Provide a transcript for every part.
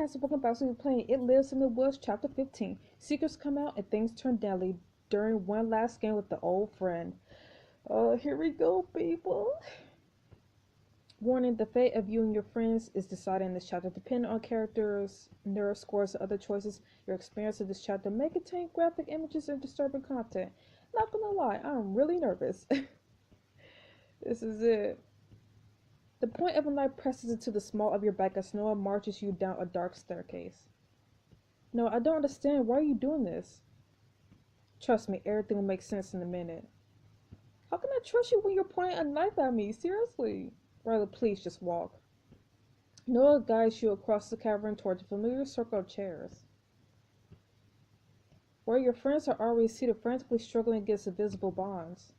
has welcome back to playing It Lives in the Woods, Chapter 15. Secrets come out and things turn deadly during one last game with the old friend. Oh, here we go, people. Warning, the fate of you and your friends is decided in this chapter. Depending on characters, nerve scores, and other choices, your experience of this chapter may contain graphic images and disturbing content. Not gonna lie, I'm really nervous. This is it. The point of a knife presses into the small of your back as Noah marches you down a dark staircase. No, I don't understand. Why are you doing this? Trust me, everything will make sense in a minute. How can I trust you when you're pointing a knife at me? Seriously. Riley, please just walk. Noah guides you across the cavern toward the familiar circle of chairs, where your friends are already seated frantically struggling against invisible bonds.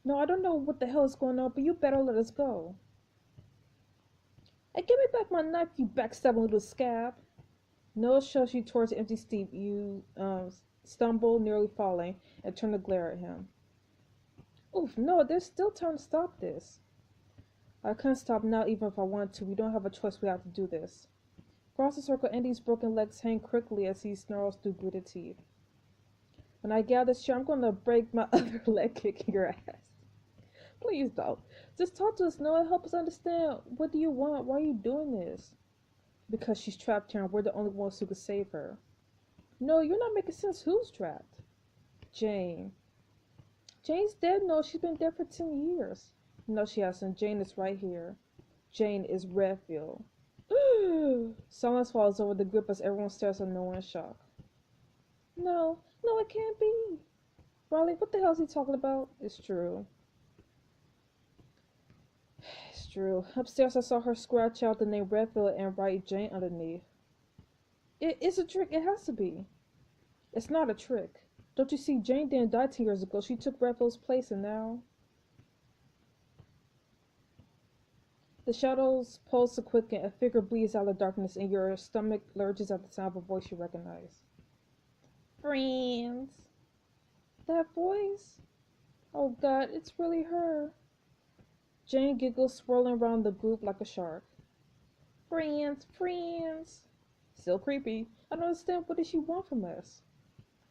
No, I don't know what the hell is going on, but you better let us go. Hey, give me back my knife, you backstabbing little scab. Noah shoves you towards the empty steep. You stumble, nearly falling, and turn to glare at him. Oof, no, there's still time to stop this. I can't stop now even if I want to. We don't have a choice. We have to do this. Across the circle, Andy's broken legs hang crookly as he snarls through gritted teeth. When I get out of this chair, I'm going to break my other leg kicking your ass. Please don't. Just talk to us, Noah. Help us understand. What do you want? Why are you doing this? Because she's trapped here and we're the only ones who could save her. No, you're not making sense. Who's trapped? Jane. Jane's dead? No, she's been dead for 10 years. No, she hasn't. Jane is right here. Jane is Redfield. Silence falls over the group as everyone stares at Noah in shock. No, no, it can't be. Riley, what the hell is he talking about? It's true. It's true. Upstairs, I saw her scratch out the name Redfield and write Jane underneath. It's a trick. It has to be. It's not a trick. Don't you see? Jane didn't die 10 years ago. She took Redfield's place and now... The shadows pulse to quicken. A figure bleeds out of the darkness and your stomach lurches at the sound of a voice you recognize. Friends. That voice? Oh God, it's really her. Jane giggles, swirling around the group like a shark. Friends, friends. Still creepy. I don't understand. What does she want from us?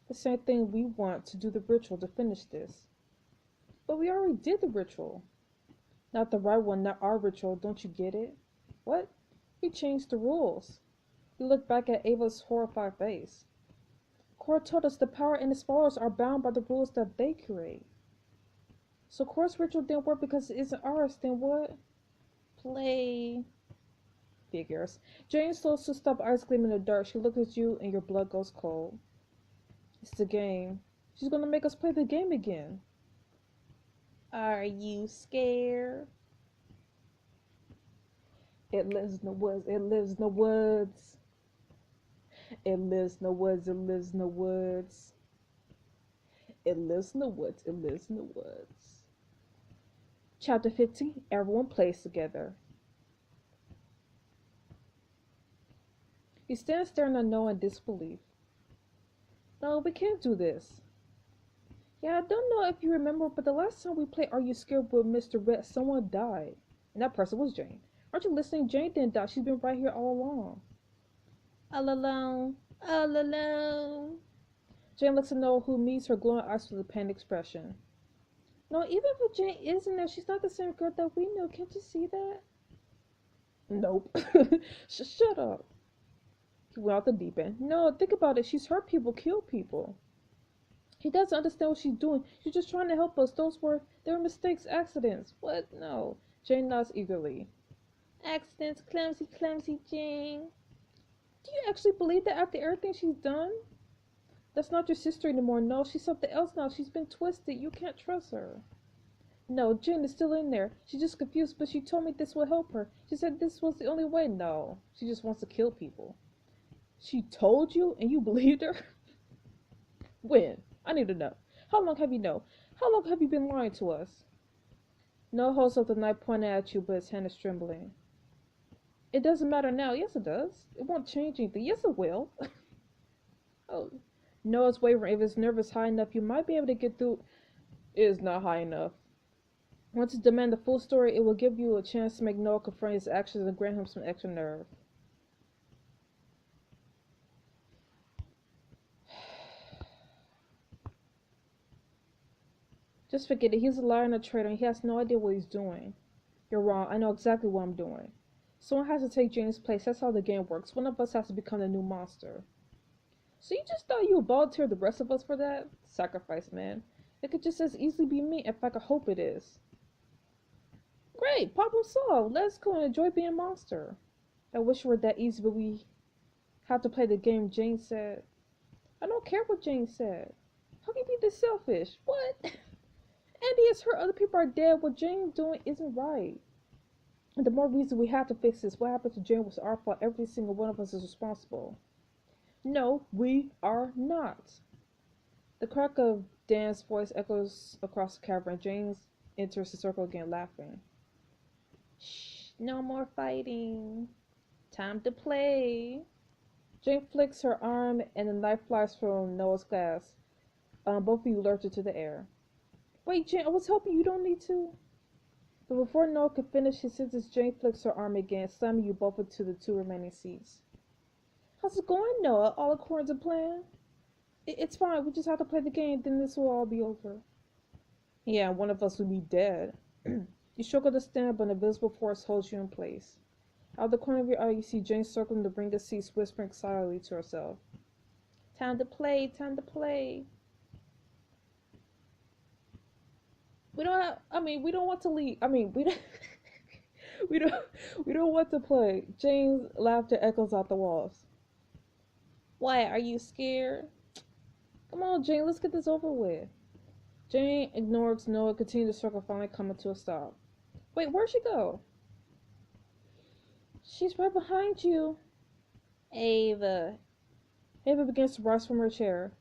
The same thing we want, to do the ritual to finish this. But we already did the ritual. Not the right one, not our ritual. Don't you get it? What? You changed the rules. You look back at Ava's horrified face. Cora told us the power and its followers are bound by the rules that they create. So Cora's ritual didn't work because it isn't ours, then what? Play. Figures. Jane slows to stop, eyes gleaming in the dark. She looks at you and your blood goes cold. It's the game. She's gonna make us play the game again. Are you scared? It lives in the woods. It lives in the woods. It lives in the woods. It lives in the woods. It lives in the woods. It lives in the woods. Chapter 15. Everyone plays together. You stand staring at Noah in disbelief. No, we can't do this. Yeah, I don't know if you remember, but the last time we played Are You Scared with Mr. Red, someone died. And that person was Jane. Aren't you listening? Jane didn't die. She's been right here all along. All alone. All alone. Jane looks at Noah, who meets her glowing eyes with a panicked expression. No, even if Jane isn't there, she's not the same girl that we know. Can't you see that? Nope. Shut up. He went out the deep end. No, think about it. She's hurt people, killed people. He doesn't understand what she's doing. She's just trying to help us. They were mistakes, accidents. What? No. Jane nods eagerly. Accidents, clumsy, clumsy Jane. Do you actually believe that after everything she's done? That's not your sister anymore. No, she's something else now. She's been twisted. You can't trust her. No, Jane is still in there. She's just confused, but she told me this will help her. She said this was the only way. No, she just wants to kill people. She told you and you believed her? When? I need to know. How long have you known? How long have you been lying to us? No holds up the knife pointed at you, but his hand is trembling. It doesn't matter now. Yes, it does. It won't change anything. Yes, it will. Oh, Noah's wavering. If his nerve is high enough, you might be able to get through. It is not high enough. Once you demand the full story, it will give you a chance to make Noah confront his actions and grant him some extra nerve. Just forget it. He's a liar and a traitor, and he has no idea what he's doing. You're wrong. I know exactly what I'm doing. Someone has to take Jane's place. That's how the game works. One of us has to become the new monster. So you just thought you would volunteer the rest of us for that? Sacrifice, man. It could just as easily be me. In fact, I hope it is. Great, problem solved. Let's go and enjoy being a monster. I wish it were that easy, but we have to play the game, Jane said. I don't care what Jane said. How can you be this selfish? What? Andy has hurt, other people are dead. What Jane's doing isn't right. And the more reason we have to fix this. What happened to Jane was our fault. Every single one of us is responsible. No, we are not. The crack of Dan's voice echoes across the cavern. Jane enters the circle again, laughing. Shh, no more fighting. Time to play. Jane flicks her arm and the knife flies from Noah's glass. Both of you lurch into the air. Wait, Jane, I was hoping you don't need to. But before Noah could finish his sentence, Jane flicks her arm again, slamming you both into the two remaining seats. How's it going, Noah? All according to plan? It's fine. We just have to play the game, then this will all be over. Yeah, one of us will be dead. You struggle to stand, but an invisible force holds you in place. Out of the corner of your eye, you see Jane circling the ring of seats, whispering silently to herself. Time to play, time to play. We don't want to leave. We don't want to play. Jane's laughter echoes out the walls. Why, are you scared? Come on, Jane, let's get this over with. Jane ignores Noah, continuing to circle, finally coming to a stop. Wait, where'd she go? She's right behind you. Ava. Ava begins to rise from her chair.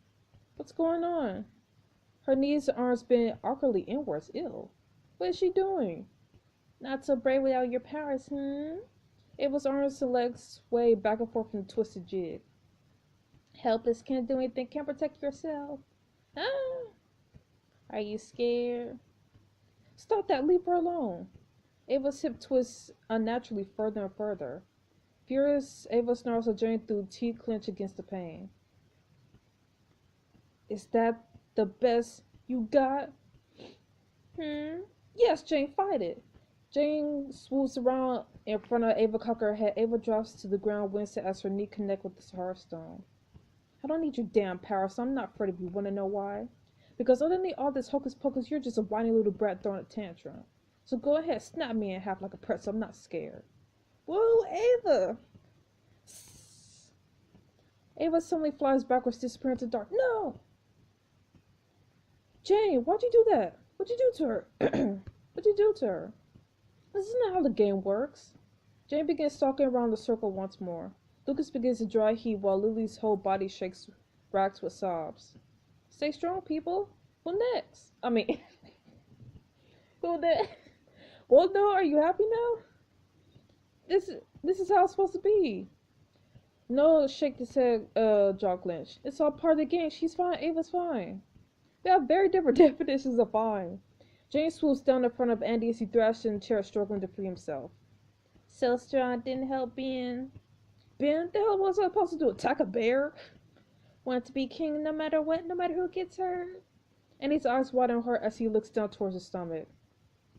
What's going on? Her knees and arms bend awkwardly inwards. Ew. What is she doing? Not so brave without your powers, Ava's arms and legs sway back and forth in a twisted jig. Helpless, can't do anything, can't protect yourself. Ah! Are you scared? Stop that, leave her alone. Ava's hip twists unnaturally further and further. Furious, Ava snarls her Jane through teeth clench against the pain. Is that the best you got? Yes, Jane, fight it. Jane swoops around in front of Ava, cock her head. Ava drops to the ground, wincing as her knee connects with the hearthstone. I don't need your damn power, so I'm not afraid of you. Want to know why? Because underneath all this hocus pocus, you're just a whiny little brat throwing a tantrum. So go ahead, snap me in half like a pretzel. I'm not scared. Whoa, Ava! Ava suddenly flies backwards, disappearing into the dark. No! Jane, why'd you do that? What'd you do to her? What'd you do to her? This isn't how the game works. Jane begins stalking around the circle once more. Lucas begins to dry heave while Lily's whole body shakes, racks with sobs. Stay strong, people. Who next? Who next? Well, no, are you happy now? This is how it's supposed to be. No, shake his head, jaw clench. It's all part of the game. She's fine. Ava's fine. We have very different definitions of fine. Jane swoops down in front of Andy as he thrashes in the chair, struggling to free himself. So strong, didn't help Ben. Ben? The hell was I supposed to do? Attack a bear? Want to be king no matter what, no matter who gets hurt? Andy's eyes widen on her as he looks down towards his stomach.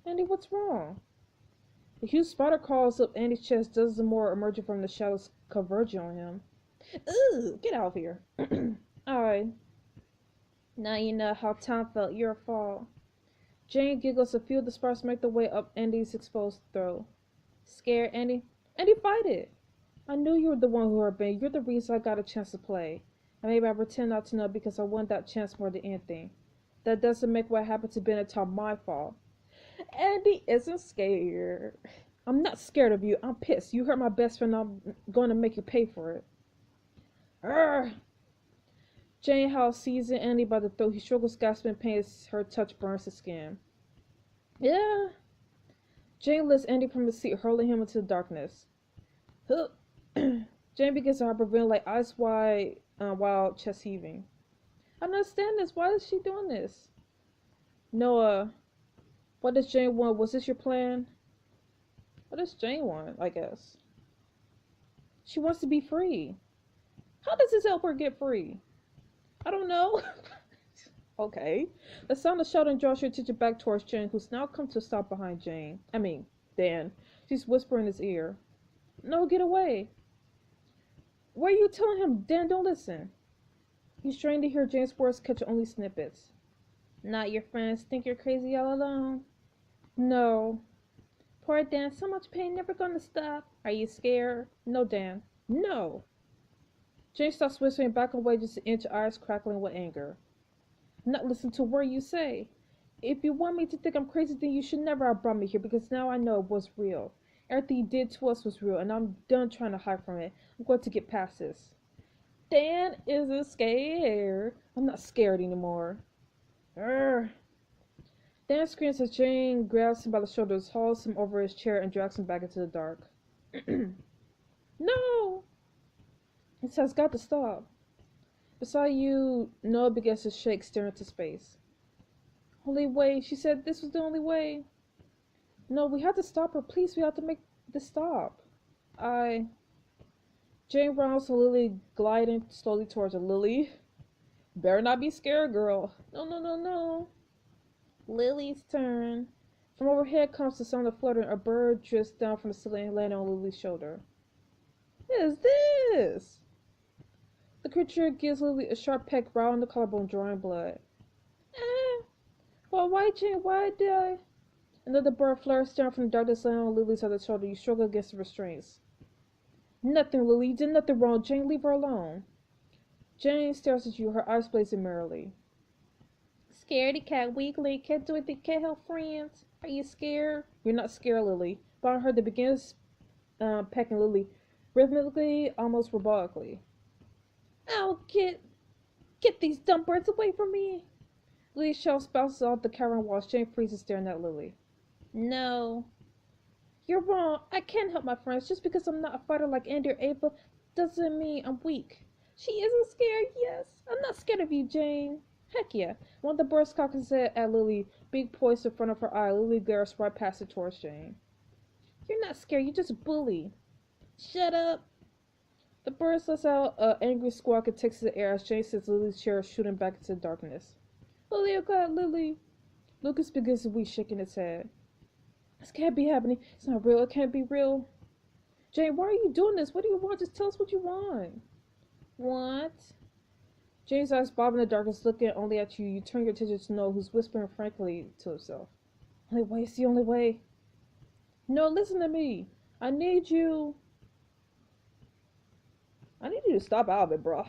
Andy, what's wrong? The huge spider crawls up Andy's chest, dozens more emerging from the shadows, converging on him. Ooh, get out of here. Alright. Now you know how Tom felt. Your fault. Jane giggles. A few of the sparks make their way up Andy's exposed throat. Scared, Andy? Andy, fight it! I knew you were the one who hurt Ben. You're the reason I got a chance to play. And maybe I pretend not to know because I want that chance more than anything. That doesn't make what happened to Ben at all my fault. Andy isn't scared. I'm not scared of you. I'm pissed. You hurt my best friend. I'm going to make you pay for it. Urgh! Jane Howe seizing Andy by the throat. He struggles, gasping pain as her touch burns his skin. Yeah. Jane lifts Andy from his seat, hurling him into the darkness. Jane begins to hyperventilate, like eyes wide, while chest heaving. I don't understand this. Why is she doing this? Noah, what does Jane want? Was this your plan? What does Jane want, I guess? She wants to be free. How does this help her get free? I don't know. Okay. The sound of shouting draws your attention back towards Jane, who's now come to a stop behind Dan. She's whispering in his ear. No, get away. What are you telling him? Dan, don't listen. He's strained to hear Jane's words catch only snippets. Not your friends think you're crazy all alone. No. Poor Dan, so much pain, never gonna stop. Are you scared? No, Dan. No. Jane stops whispering back away just an inch, eyes crackling with anger. Not listen to a word you say. If you want me to think I'm crazy, then you should never have brought me here because now I know it was real. Everything you did to us was real, and I'm done trying to hide from it. I'm going to get past this. Dan isn't scared. I'm not scared anymore. Urgh. Dan screams as Jane grabs him by the shoulders, hauls him over his chair, and drags him back into the dark. No! It says, got to stop. Beside you, Noah begins to shake, staring into space. Only way, she said this was the only way. No, we have to stop her. Please, we have to make this stop. Jane rounds to Lily, gliding slowly towards her. Lily, better not be scared, girl. No, no, no, no. Lily's turn. From overhead comes the sound of fluttering. A bird drifts down from the ceiling and lands on Lily's shoulder. What is this? The creature gives Lily a sharp peck right on the collarbone, drawing blood. Well, why, Jane? Why did I? Another bird flares down from the darkness, landing on Lily's other shoulder. You struggle against the restraints. Nothing, Lily. You did nothing wrong. Jane, leave her alone. Jane stares at you, her eyes blazing merrily. Scaredy cat, weakly, can't do anything, can't help friends. Are you scared? You're not scared, Lily. But I heard that begins pecking Lily, rhythmically, almost robotically. Ow, get these dumb birds away from me. Lily's shell bounces off the cavern wall. Jane freezes, staring at Lily. No. You're wrong. I can't help my friends. Just because I'm not a fighter like Andy or Ava doesn't mean I'm weak. She isn't scared, yes. I'm not scared of you, Jane. Heck yeah. One of the birds cocked his head at Lily, beak poised in front of her eye. Lily glares right past it towards Jane. You're not scared, you're just a bully. Shut up. The bird lets out an angry squawk and takes to the air as Jane sits Lily's chair, shooting back into the darkness. Lily, oh God, Lily. Lucas begins to weep, shaking his head. This can't be happening. It's not real. It can't be real. Jane, why are you doing this? What do you want? Just tell us what you want. What? Jane's eyes bob in the darkness, looking only at you. You turn your attention to Noah, who's whispering frankly to himself. Only way, it's the only way. No, listen to me. I need you to stop out of it, bruh.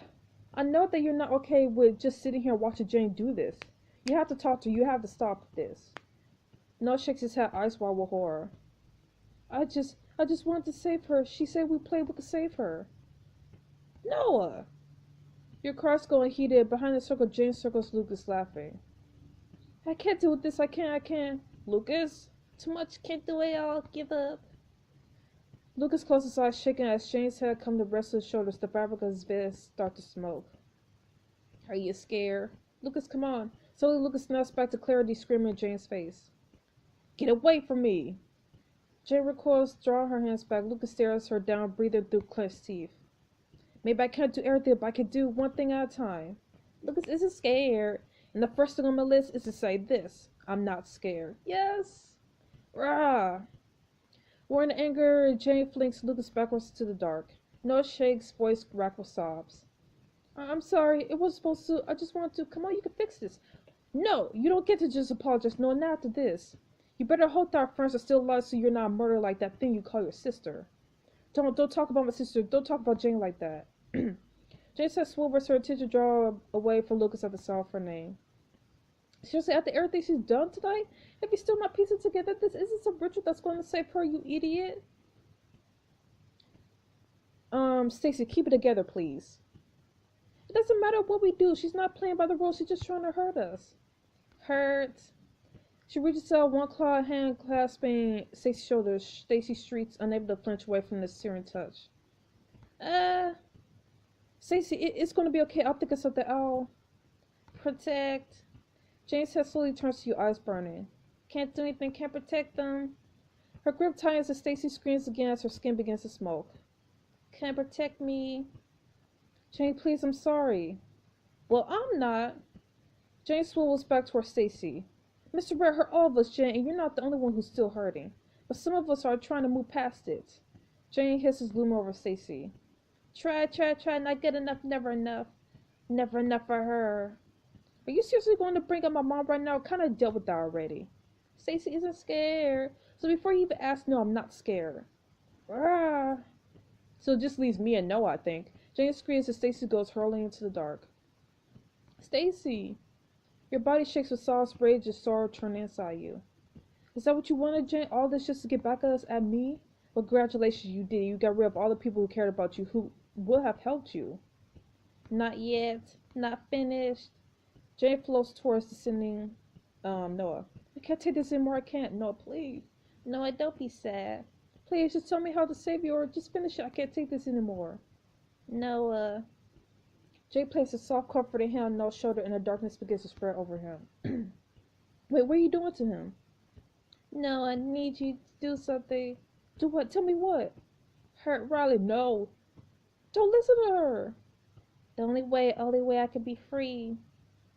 I know that you're not okay with just sitting here watching Jane do this. You have to talk to her. You have to stop this. Noah shakes his head, eyes wide with horror. I just wanted to save her. She said we played with to save her. Noah! Your car's going heated. Behind the circle, Jane circles Lucas, laughing. I can't do this. I can't. Lucas? Too much. Can't do it all. Give up. Lucas closes his eyes, shaking as Jane's head comes to rest his shoulders. The fabric of his vest starts to smoke. Are you scared? Lucas, come on. Slowly, Lucas snaps back to clarity, screaming in Jane's face. Get away from me! Jane recoils, drawing her hands back. Lucas stares her down, breathing through clenched teeth. Maybe I can't do everything, but I can do one thing at a time. Lucas isn't scared. And the first thing on my list is to say this. I'm not scared. Yes! Rah! War in anger, Jane flings Lucas backwards into the dark. Noah shakes, voice racked with sobs. I'm sorry. It was supposed to. I just wanted to. Come on, you can fix this. No, you don't get to just apologize. No, not after this. You better hope that our friends are still alive so you're not a murderer like that thing you call your sister. Don't talk about my sister. Don't talk about Jane like that. Jane says swivels her attention draw away from Lucas at the sound of her name. Seriously, after everything she's done tonight, if you're still not piecing together, this isn't some ritual that's going to save her, you idiot. Stacy, keep it together, please. It doesn't matter what we do. She's not playing by the rules. She's just trying to hurt us. Hurt. She reaches out, one clawed hand clasping Stacy's shoulders. Stacy shrieks, unable to flinch away from the searing touch. Stacy, it's going to be okay. I'll think of something. I'll protect. Jane's head slowly turns to you, eyes burning. Can't do anything, can't protect them. Her grip tightens as Stacy screams again as her skin begins to smoke. Can't protect me. Jane, please, I'm sorry. Well, I'm not. Jane swivels back towards Stacy. Mr. Red hurt all of us, Jane, and you're not the only one who's still hurting. But some of us are trying to move past it. Jane hisses, looming over Stacy. Try, not good enough, never enough. Never enough for her. Are you seriously going to bring up my mom right now? I kind of dealt with that already. Stacy isn't scared. So before you even ask, no, I'm not scared. Ah. So it just leaves me and Noah, I think. Jane screams as Stacy goes hurling into the dark. Stacy. Your body shakes with sauce, rage, and sorrow turning inside you. Is that what you wanted, Jane? All this just to get back at us, at me? Well, congratulations, you did. You got rid of all the people who cared about you, who would have helped you. Not yet. Not finished. Jane floats towards descending Noah. I can't take this anymore. I can't. Noah, please. Noah, don't be sad. Please, just tell me how to save you or just finish it. I can't take this anymore. Noah. Jane places a soft, comforting hand on Noah's shoulder and the darkness begins to spread over him. Wait, what are you doing to him? No, I need you to do something. Do what? Tell me what? Hurt Riley. No. Don't listen to her. The only way I can be free.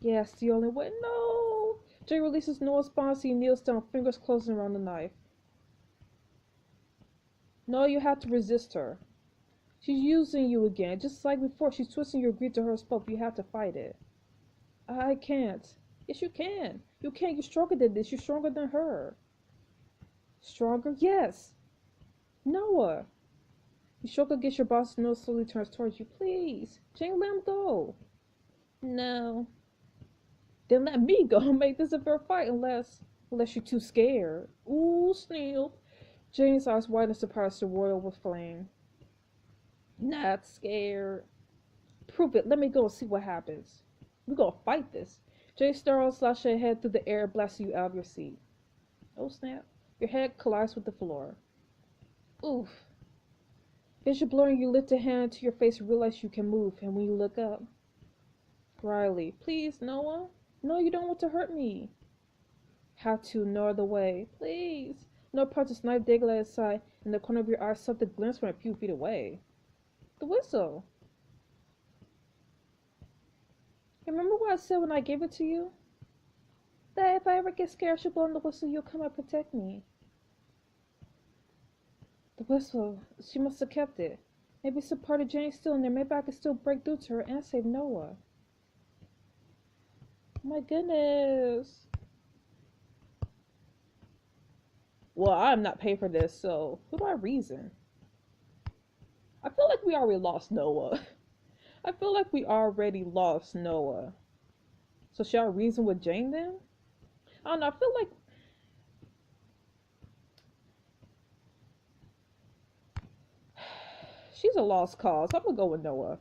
Yes, the only way. No. Jay releases Noah's bonds. He kneels down, fingers closing around the knife. No, you have to resist her. She's using you again. Just like before, she's twisting your greed to her spell. You have to fight it. I can't. Yes, you can. You can't. You're stronger than this. You're stronger than her. Stronger? Yes. Noah. You stroke against your boss. Noah slowly turns towards you. Please. Jane, let him go. No. Then let me go. Make this a fair fight unless you're too scared. Ooh, Sneal. Jane's eyes widen in surprise to roil with flame. Not scared. Prove it. Let me go and see what happens. We're gonna fight this. Jane starts, slashing her head through the air, blasting you out of your seat. Oh snap. Your head collides with the floor. Oof. Vision blurring, you lift a hand to your face and realize you can move, and when you look up. Riley. Please, Noah. No, you don't want to hurt me. Have to, no other way. Please. Noah punches knife dangling at his side. In the corner of your eye, something glints from a few feet away. The whistle. Remember what I said when I gave it to you? That if I ever get scared, I should blow on the whistle, you'll come and protect me. The whistle. She must have kept it. Maybe it's a part of Jane still in there. Maybe I can still break through to her and save Noah. Oh my goodness. Well, I'm not paying for this, so who do I reason? I feel like we already lost Noah. I feel like we already lost Noah. So shall I reason with Jane then? I don't know, I feel like she's a lost cause. I'm gonna go with Noah.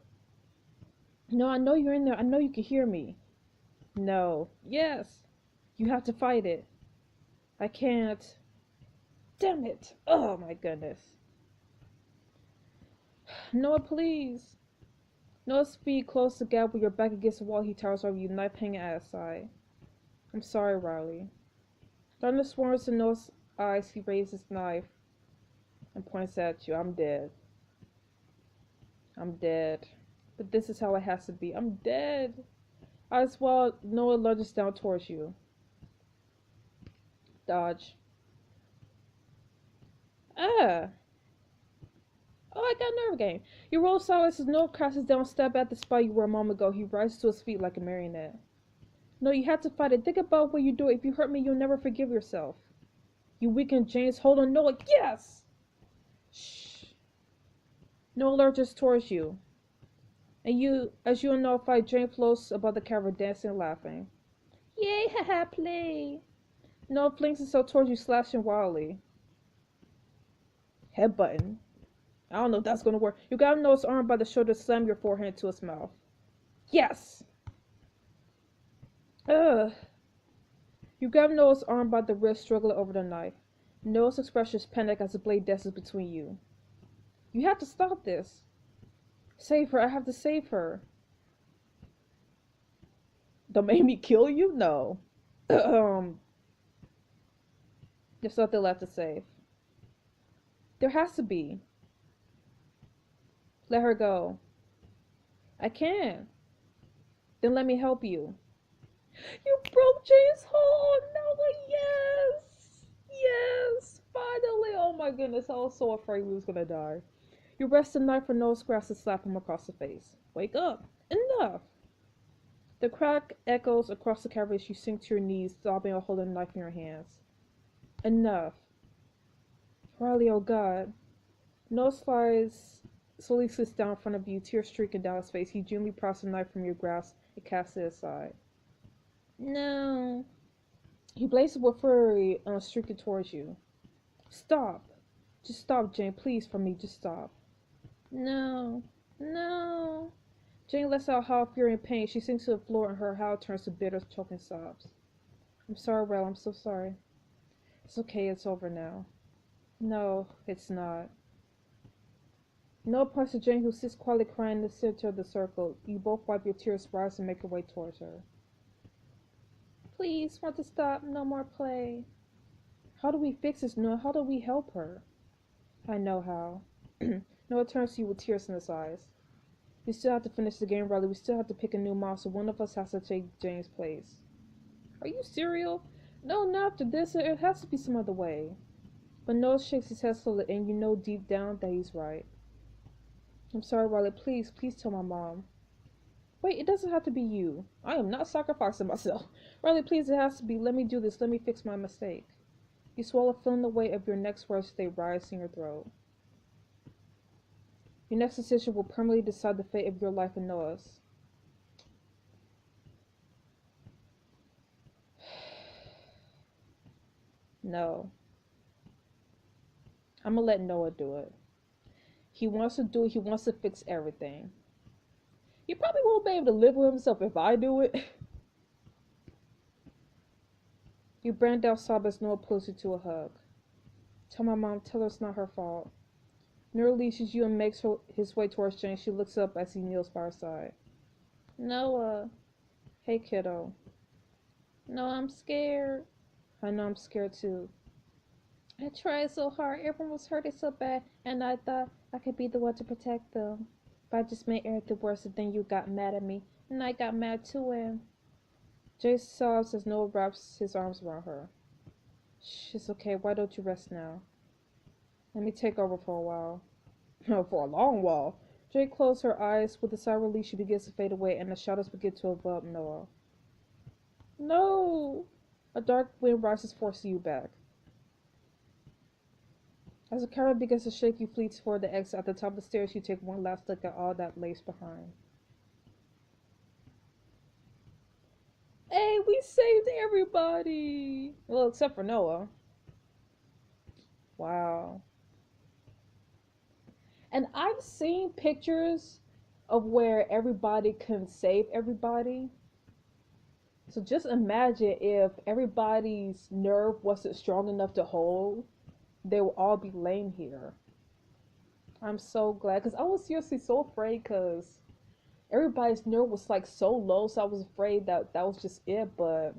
No, I know you're in there. I know you can hear me. No. Yes. You have to fight it. I can't. Damn it. Oh my goodness. Noah, please. Noah's feet close to gap with your back against the wall. He towers over you, knife hanging at his side. I'm sorry, Riley. Thunder swarms in Noah's eyes. He raises his knife and points at you. I'm dead. I'm dead. But this is how it has to be. I'm dead. As well, Noah lunges down towards you. Dodge. Ah! Oh, I got a nerve game. You roll sideways as Noah crashes down, stab at the spot you were a moment ago. He rises to his feet like a marionette. No, you have to fight it. Think about what you do. If you hurt me, you'll never forgive yourself. You weaken James. Hold on, Noah. Yes! Shh. Noah lurches towards you. And you, as you and Noah fight, Jane floats above the cavern, dancing and laughing. Yay, haha, play. Noah flings himself towards you, slashing wildly. Headbutton. I don't know if that's gonna work. You got Noah's arm by the shoulder, slam your forehead into his mouth. Yes! Ugh. You grab Noah's arm by the wrist, struggling over the knife. Noah's expression is panic as the blade dances between you. You have to stop this. Save her. I have to save her. Don't make me kill you? No. There's nothing left to save. There has to be. Let her go. I can. Then let me help you. You broke James' heart. Noah, yes. Yes. Finally. Oh my goodness. I was so afraid we was gonna die. You rest the knife for Noah's grasp and slap him across the face. Wake up. Enough. The crack echoes across the cavern as you sink to your knees, sobbing or holding the knife in your hands. Enough. Riley, oh God. Noah slowly sits down in front of you, tears streaking down his face. He gently prods the knife from your grasp and casts it aside. No. He blazes with fury, streaking towards you. Stop. Just stop, Jane. Please, for me, just stop. No. No. Jane lets out a howl of fury and pain. She sinks to the floor and her howl turns to bitter, choking sobs. I'm sorry, Rel. I'm so sorry. It's okay. It's over now. No, it's not. Noah points to Jane, who sits quietly crying in the center of the circle. You both wipe your tears, rise, and make your way towards her. Please, want to stop? No more play. How do we fix this, Noah? How do we help her? I know how. Noah turns to you with tears in his eyes. We still have to finish the game, Riley. We still have to pick a new monster. One of us has to take Jane's place. Are you serious? No, not after this. It has to be some other way. But Noah shakes his head slowly, and you know deep down that he's right. I'm sorry, Riley. Please, please tell my mom. Wait, it doesn't have to be you. I am not sacrificing myself. Riley, please, it has to be. Let me do this. Let me fix my mistake. You swallow, feeling the weight of your next words as they rise in your throat. Your next decision will permanently decide the fate of your life and Noah's. No. I'm gonna let Noah do it. He wants to do it. He wants to fix everything. He probably won't be able to live with himself if I do it. You brand out sob as Noah pulls you to a hug. Tell my mom, tell her it's not her fault. Noah releases you and makes his way towards Jane. She looks up as he kneels by her side. Noah. Hey, kiddo. No, I'm scared. I know I'm scared too. I tried so hard. Everyone was hurting so bad, and I thought I could be the one to protect them. But I just made everything worse, and then you got mad at me, and I got mad too, and... Jay sobs as Noah wraps his arms around her. Shh, it's okay. Why don't you rest now? Let me take over for a while. For a long while. Jay closes her eyes. With a sigh of relief, she begins to fade away, and the shadows begin to envelop Noah. No! A dark wind rises, forcing you back. As the caravan begins to shake, you flee toward the exit. At the top of the stairs, you take one last look at all that lays behind. Hey, we saved everybody! Well, except for Noah. Wow. And I've seen pictures of where everybody can save everybody. So just imagine if everybody's nerve wasn't strong enough to hold, they will all be laying here. I'm so glad, because I was seriously so afraid, because everybody's nerve was like so low, so I was afraid that that was just it, but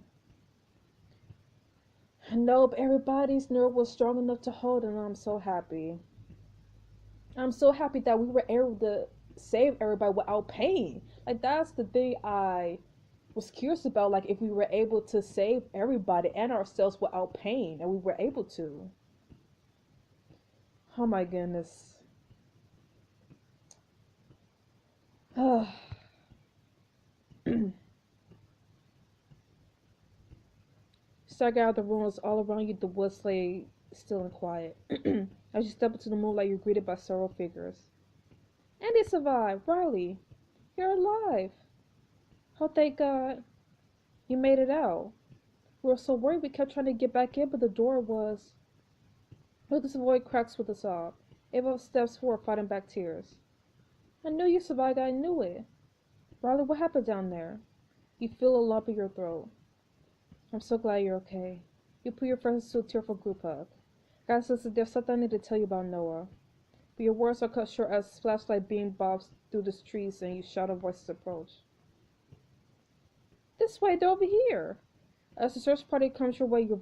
nope, everybody's nerve was strong enough to hold, and I'm so happy. I'm so happy that we were able to save everybody without pain. Like, that's the thing I was curious about, like, if we were able to save everybody and ourselves without pain, and we were able to. Oh my goodness. Start out of the ruins all around you, the woods lay still and quiet. As you step into the moonlight, you're greeted by several figures. And they survived. Riley, you're alive. Oh, thank God. You made it out. We were so worried we kept trying to get back in, but the door was... Lucas' voice cracks with a sob. Ava steps forward, fighting back tears. I knew you survived. I knew it. Riley, what happened down there? You feel a lump in your throat. I'm so glad you're okay. You put your friends to a tearful group hug. Guys, listen, there's something I need to tell you about Noah. But your words are cut short as flashlight beam bobs through the trees and you shout of voices approach. This way, they're over here. As the search party comes your way, your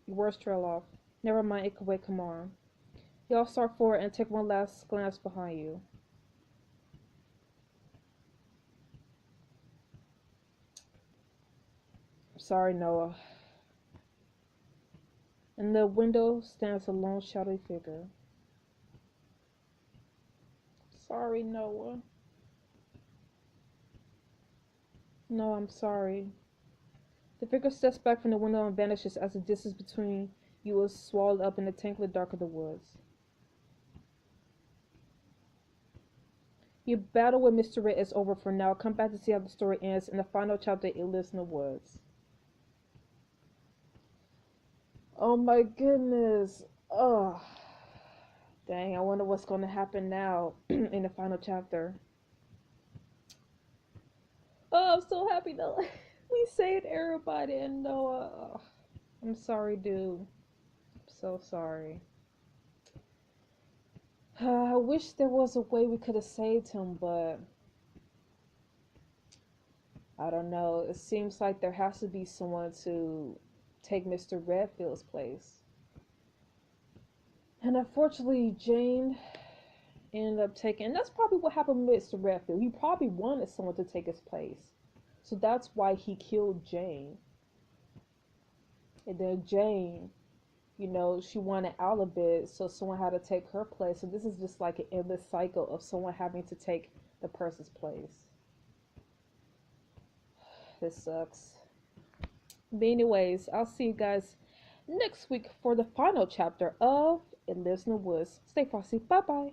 words trail off. Never mind, it could wait, come on. You all start forward and take one last glance behind you. sorry, Noah. In the window stands a lone shadowy figure. Sorry, Noah. No, I'm sorry. The figure steps back from the window and vanishes as the distance between you is swallowed up in the tangled dark of the woods. Your battle with Mr. Red is over for now. Come back to see how the story ends in the final chapter, It Lives in the Woods. Oh my goodness. Oh, dang, I wonder what's going to happen now in the final chapter. Oh, I'm so happy that we saved everybody and Noah. Oh, I'm sorry, dude. I'm so sorry. I wish there was a way we could have saved him, but I don't know. It seems like there has to be someone to take Mr. Redfield's place. And unfortunately, Jane ended up taking, and that's probably what happened with Mr. Redfield. He probably wanted someone to take his place. So that's why he killed Jane. And then Jane, she wanted out of it, so someone had to take her place. So this is just like an endless cycle of someone having to take the person's place. This sucks. But anyways, I'll see you guys next week for the final chapter of It Lives in the Woods. Stay frosty. Bye bye.